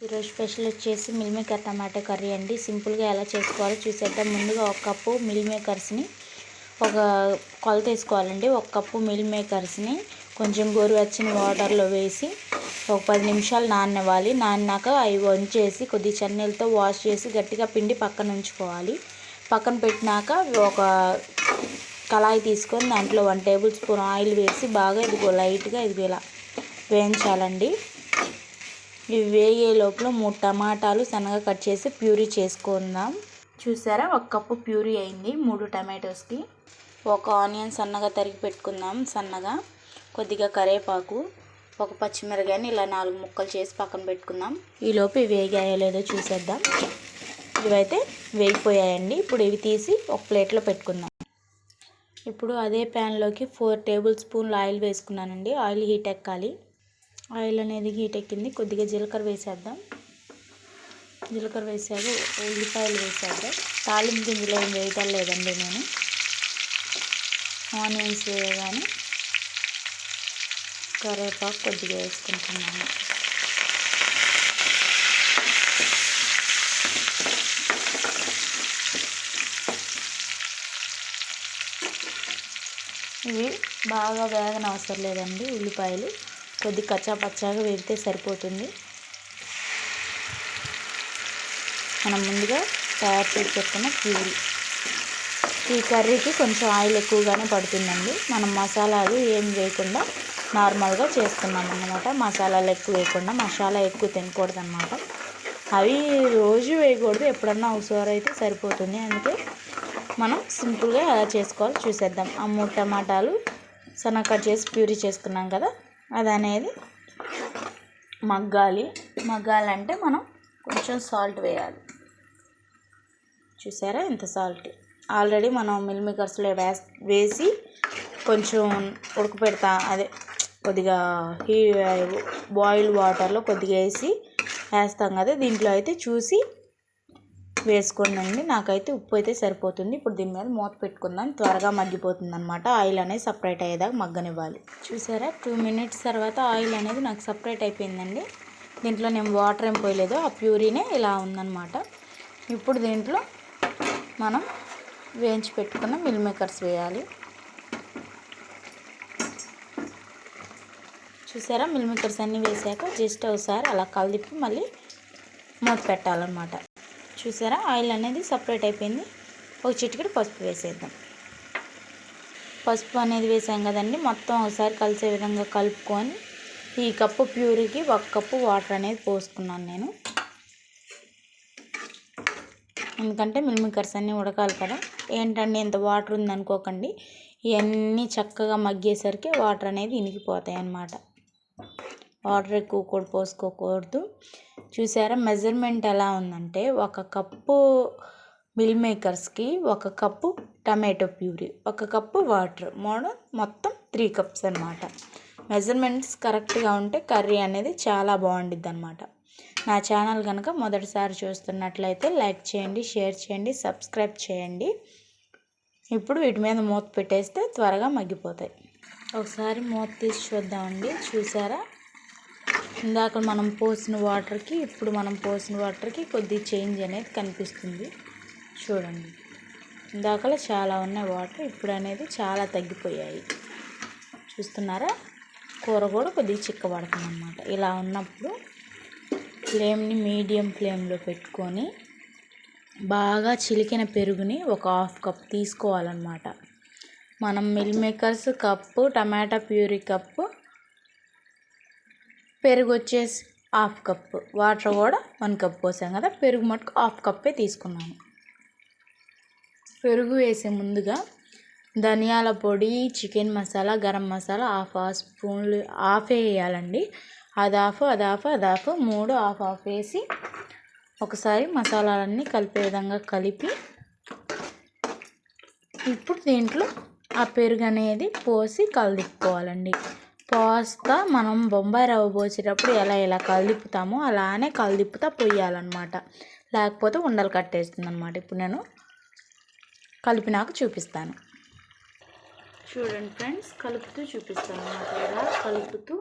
ఈరోజు స్పెషల్ వచ్చేసి meal maker tomato curry అండి. సింపుల్గా ఎలా చేసుకోవాలో చూసేద్దాం. ముందుగా ఒక కప్పు మిల్ మేకర్స్ని ఒక కొలత వేసుకోవాలండి. ఒక కప్పు మిల్ మేకర్స్ని కొంచెం గోరువెచ్చని వాటర్లో వేసి ఒక 10 నిమిషాలు నాననివ్వాలి. నానినాక అవి వంచేసి కొద్ది చన్నీళ్ళతో వాష్ చేసి గట్టిగా పిండి పక్కన ఉంచుకోవాలి. పక్కన పెట్టినాక ఒక కళాయి తీసుకొని దాంట్లో 1 టేబుల్ స్పూన్ ఆయిల్ వేసి బాగా లైట్గా ఇలా వేయించాలండి. ఇవి వేగే లోపల 3 టమాటాలు సన్నగా కట్ చేసి ప్యూరీ చేసుకుందాం. చూసారా, ఒక కప్పు ప్యూరీ అయింది 3 టమాటోస్కి. ఒక ఆనియన్ సన్నగా తరిగి పెట్టుకుందాం. సన్నగా కొద్దిగా కరివేపాకు, ఒక పచ్చిమిరపకాయని ఇలా 4 ముక్కలు చేసి పక్కన పెట్టుకుందాం. ఈలోపు ఇవి వేగాయో లేదో చూసేద్దాం. ఇవైతే వేగిపోయాయండి. ఇప్పుడు ఇవి తీసి ఒక ప్లేట్లో పెట్టుకుందాం. ఇప్పుడు అదే ప్యాన్లోకి 4 టేబుల్ స్పూన్లు ఆయిల్ వేసుకున్నానండి. ఆయిల్ హీట్ ఎక్కాలి. ఆయిల్ అనేది హీట్ ఎక్కింది. కొద్దిగా జీలకర్ర వేసేద్దాం. జీలకర్ర వేసాక ఉల్లిపాయలు వేసేద్దాం. తాలింపు గింజలు ఏం వేయటం లేదండి నేను. ఆనియన్స్ వేయగానే కరివేపాకు కొద్దిగా వేసుకుంటున్నాను. ఇవి బాగా వేగన అవసరం లేదండి. ఉల్లిపాయలు కొద్ది కచ్చా పచ్చాగా వేగితే సరిపోతుంది. మనం ముందుగా తయారు చేసి పెట్టుకున్న ప్యూరీ. ఈ కర్రీకి కొంచెం ఆయిల్ ఎక్కువగానే పడుతుందండి. మనం మసాలాలు ఏం వేయకుండా నార్మల్గా చేసుకున్నాం అన్నమాట. మసాలాలు ఎక్కువ వేయకుండా, మసాలా ఎక్కువ తినకూడదు అన్నమాట. అవి రోజు వేయకూడదు, ఎప్పుడన్నా ఒకసారి అయితే సరిపోతుంది. అందుకే మనం సింపుల్గా ఎలా చేసుకోవాలో చూసేద్దాం. ఆ 3 టమాటాలు సన్నగా కట్ చేసి ప్యూరీ చేసుకున్నాం కదా, అది అనేది మగ్గాలంటే మనం కొంచెం సాల్ట్ వేయాలి. చూసారా, ఇంత సాల్ట్ ఆల్రెడీ మనం మిల్ మేకర్స్లో వేసి కొంచెం ఉడకపెడతా, అదే కొద్దిగా బాయిల్ వాటర్లో కొద్దిగా వేస్తాం కదా, దీంట్లో అయితే చూసి వేసుకోండి. నాకైతే ఉప్పు అయితే సరిపోతుంది. ఇప్పుడు దీని మీద మూత పెట్టుకుందాం. త్వరగా మగ్గిపోతుంది అన్నమాట. ఆయిల్ అనేది సపరేట్ అయ్యేదాకా మగ్గనివ్వాలి. చూసారా, 2 మినిట్స్ తర్వాత ఆయిల్ అనేది నాకు సపరేట్ అయిపోయిందండి. దీంట్లో నేను వాటర్ ఏం పోయలేదు, ఆ ప్యూరీనే ఇలా ఉందన్నమాట. ఇప్పుడు దీంట్లో మనం వేయించి పెట్టుకున్న మిల్ మేకర్స్ వేయాలి. చూసారా, మిల్ మేకర్స్ అన్నీ వేసాక జస్ట్ ఒకసారి అలా కలిపి మళ్ళీ మూత పెట్టాలన్నమాట. చూసారా, ఆయిల్ అనేది సపరేట్ అయిపోయింది. ఒక చిటికెడు పసుపు వేసేద్దాం. పసుపు అనేది వేసాం కదండి, మొత్తం ఒకసారి కలిసే విధంగా కలుపుకొని ఈ కప్పు ప్యూరీకి 1 కప్పు వాటర్ అనేది పోసుకున్నాను నేను. ఎందుకంటే మిల్ మేకర్స్ అన్నీ ఉడకాలి కదా. ఏంటండి ఇంత వాటర్ ఉందనుకోకండి, ఇవన్నీ చక్కగా మగ్గేసరికి వాటర్ అనేది ఇనికిపోతాయి అన్నమాట. వాటర్ ఎక్కువ కూడా పోసుకోకూడదు. చూసారా, మెజర్మెంట్ ఎలా ఉందంటే 1 కప్పు మిల్ మేకర్స్కి 1 cup tomato puree, 1 cup water, మొత్తం 3 కప్స్ అన్నమాట. మెజర్మెంట్స్ కరెక్ట్గా ఉంటే కర్రీ అనేది చాలా బాగుండిద్ది అన్నమాట. నా ఛానల్ కనుక మొదటిసారి చూస్తున్నట్లయితే లైక్ చేయండి, షేర్ చేయండి, సబ్స్క్రైబ్ చేయండి. ఇప్పుడు వీటి మీద మూత పెట్టేస్తే త్వరగా మగ్గిపోతాయి. ఒకసారి మూత తీసి చూద్దామండి. చూసారా, ఇందాక మనం పోసిన వాటర్కి ఇప్పుడు మనం పోసిన వాటర్కి కొద్ది చేంజ్ అనేది కనిపిస్తుంది. చూడండి, ఇందాకలో చాలా ఉన్నాయి వాటర్, ఇప్పుడు అనేది చాలా తగ్గిపోయాయి. చూస్తున్నారా, కూర కూడా కొద్దిగా చిక్కబడుతుంది అన్నమాట. ఇలా ఉన్నప్పుడు ఫ్లేమ్ని మీడియం ఫ్లేమ్లో పెట్టుకొని బాగా చిలికిన పెరుగుని ఒక 1/2 కప్ తీసుకోవాలన్నమాట. మనం మిల్ మేకర్స్ కప్పు, టమాటా ప్యూరీ కప్పు, పెరుగు వచ్చేసి 1/2 కప్పు, వాటర్ కూడా 1 కప్ పోసాం కదా, పెరుగు మటుకు 1/2 కప్పే తీసుకున్నాను. పెరుగు వేసే ముందుగా ధనియాల పొడి, చికెన్ మసాలా, గరం మసాలా 1/2 స్పూన్లు వేయాలండి. అది హాఫ్ 3 హాఫ్ వేసి ఒకసారి మసాలాలన్నీ కలిపే విధంగా కలిపి ఇప్పుడు దీంట్లో ఆ పెరుగు అనేది పోసి కలిదిప్పుకోవాలండి. పోస్తా మనం బొంబాయి రవ్వ పోసేటప్పుడు ఎలా కలిదిప్పుతామో అలానే కలిదిప్పుతా పోయాలన్నమాట, లేకపోతే ఉండలు కట్టేస్తుంది అన్నమాట. ఇప్పుడు నేను కలిపినాక చూపిస్తాను. చూడండి ఫ్రెండ్స్, కలుపుతూ చూపిస్తాను అన్నమాట. ఇలా కలుపుతూ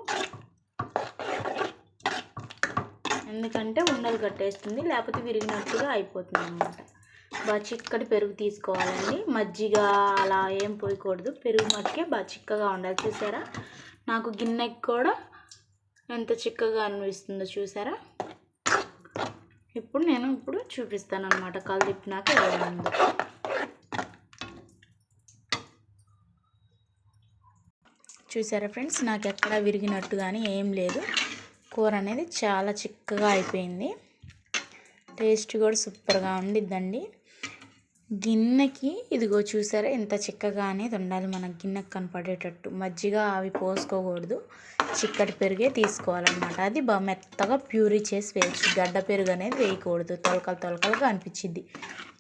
ఎందుకంటే ఉండలు కట్టేస్తుంది, లేకపోతే విరిగినట్టుగా అయిపోతుంది అన్నమాట. బాగా చిక్కటి పెరుగు తీసుకోవాలండి. మజ్జిగ అలా ఏం పోయకూడదు, పెరుగు మట్టుకే బాగా చిక్కగా ఉండాలి. చూసారా నాకు గిన్నెకి కూడా ఎంత చిక్కగా అనిపిస్తుందో చూసారా. ఇప్పుడు నేను చూపిస్తాను అన్నమాట కలిపినాక ఎలా ఉందో. చూసారా ఫ్రెండ్స్, నాకు ఎక్కడా విరిగినట్టు కానీ ఏం లేదు. కూర అనేది చాలా చిక్కగా అయిపోయింది. టేస్ట్ కూడా సూపర్గా ఉండిద్దండి. గిన్నెకి ఇదిగో చూసారా ఎంత చిక్కగా అనేది ఉండాలి, మన గిన్నెకి కనపడేటట్టు. మజ్జిగ అవి పోసుకోకూడదు, చిక్కటి పెరుగే తీసుకోవాలన్నమాట. అది బాగా మెత్తగా ప్యూరీ చేసి వేయచ్చు. గడ్డ పెరుగు అనేది వేయకూడదు, తొలకలుగా అనిపించిద్ది.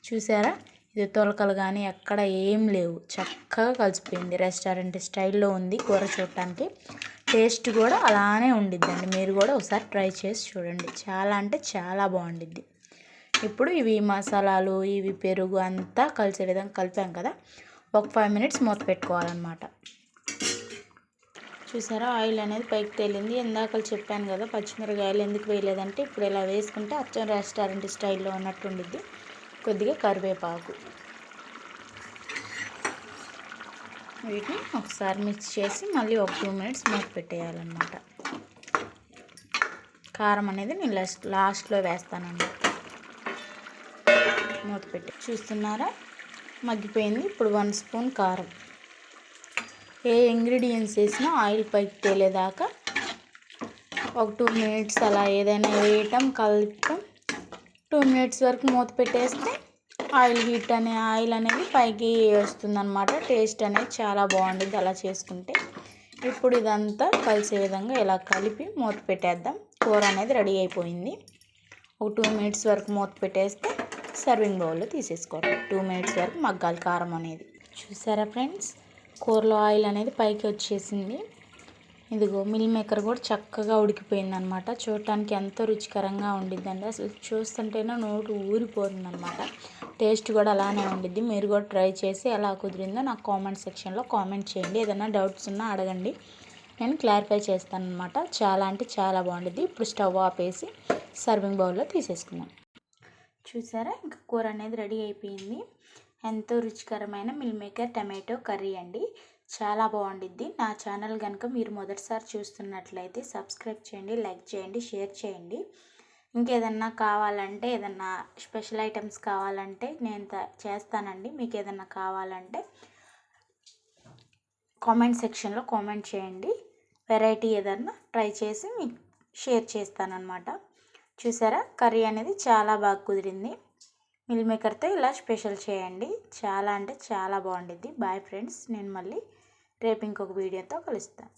చూసారా ఇది తొలకలు కానీ ఎక్కడ ఏం లేవు, చక్కగా కలిసిపోయింది. రెస్టారెంట్ స్టైల్లో ఉంది కూర. చూడటానికి టేస్ట్ కూడా అలానే ఉండిద్దండి. మీరు కూడా ఒకసారి ట్రై చేసి చూడండి, చాలా అంటే చాలా బాగుండిద్ది. ఇప్పుడు ఇవి మసాలాలు, ఇవి పెరుగు అంతా కలిసే విధంగా కలిపాం కదా, ఒక 5 మినిట్స్ మూత పెట్టుకోవాలన్నమాట. చూసారా ఆయిల్ అనేది పైకి తేలింది. ఇందాక చెప్పాను కదా పచ్చిమిరకాయలు ఎందుకు వేయలేదంటే, ఇప్పుడు ఇలా వేసుకుంటే అచ్చం రెస్టారెంట్ స్టైల్లో ఉన్నట్టు ఉండిద్ది. కొద్దిగా కరివేపాకు, వీటిని ఒకసారి మిక్స్ చేసి మళ్ళీ ఒక 2 మినిట్స్ మూత పెట్టేయాలన్నమాట. కారం అనేది నేను లాస్ట్లో వేస్తానండి. మూత పెట్టి చూస్తున్నారా మగ్గిపోయింది. ఇప్పుడు 1 స్పూన్ కారం. ఏ ఇంగ్రీడియంట్స్ వేసినా ఆయిల్ పైకి తేలేదాకా ఒక 2 మినిట్స్ అలా ఏదైనా వేయటం కలపటం, 2 మినిట్స్ వరకు మూత పెట్టేస్తే ఆయిల్ అనేది పైకి వస్తుందన్నమాట. టేస్ట్ అనేది చాలా బాగుంటుంది అలా చేసుకుంటే. ఇప్పుడు ఇదంతా కలిసే విధంగా ఇలా కలిపి మూత పెట్టేద్దాం. కూర అనేది రెడీ అయిపోయింది. ఒక 2 మినిట్స్ వరకు మూత పెట్టేస్తే సర్వింగ్ బౌల్లో తీసేసుకోవాలి. 2 మినిట్స్ వరకు మగ్గాలి కారం అనేది. చూసారా ఫ్రెండ్స్, కూరలో ఆయిల్ అనేది పైకి వచ్చేసింది. ఇదిగో మిల్ మేకర్ కూడా చక్కగా ఉడికిపోయింది అనమాట. చూడటానికి ఎంతో రుచికరంగా ఉండిద్దండి. అసలు చూస్తుంటేనే నోటు ఊరిపోతుంది అనమాట. టేస్ట్ కూడా అలానే ఉండిద్ది. మీరు కూడా ట్రై చేసి ఎలా కుదిరిందో నాకు కామెంట్ సెక్షన్లో కామెంట్ చేయండి. ఏదైనా డౌట్స్ ఉన్నా అడగండి, నేను క్లారిఫై చేస్తాను అనమాట. చాలా అంటే చాలా బాగుండిద్ది. ఇప్పుడు స్టవ్ ఆపేసి సర్వింగ్ బౌల్లో తీసేసుకుందాం. చూసారా ఇంకా కూర అనేది రెడీ అయిపోయింది. ఎంతో రుచికరమైన మిల్ మేకర్ టమాటో కర్రీ అండి. చాలా బాగుండిద్ది. నా ఛానల్ కనుక మీరు మొదటిసారి చూస్తున్నట్లయితే సబ్స్క్రైబ్ చేయండి, లైక్ చేయండి, షేర్ చేయండి. ఇంకేదన్నా కావాలంటే, ఏదన్నా స్పెషల్ ఐటమ్స్ కావాలంటే నేను చేస్తానండి. మీకు ఏదన్నా కావాలంటే కామెంట్ సెక్షన్లో కామెంట్ చేయండి. వెరైటీ ఏదన్నా ట్రై చేసి మీకు షేర్ చేస్తానన్నమాట. చూసారా కర్రీ అనేది చాలా బాగా కుదిరింది. మిల్ మేకర్తో ఇలా స్పెషల్ చేయండి, చాలా అంటే చాలా బాగుండిద్ది. బాయ్ ఫ్రెండ్స్, నేను మళ్ళీ రేపు ఇంకొక వీడియోతో కలుస్తాను.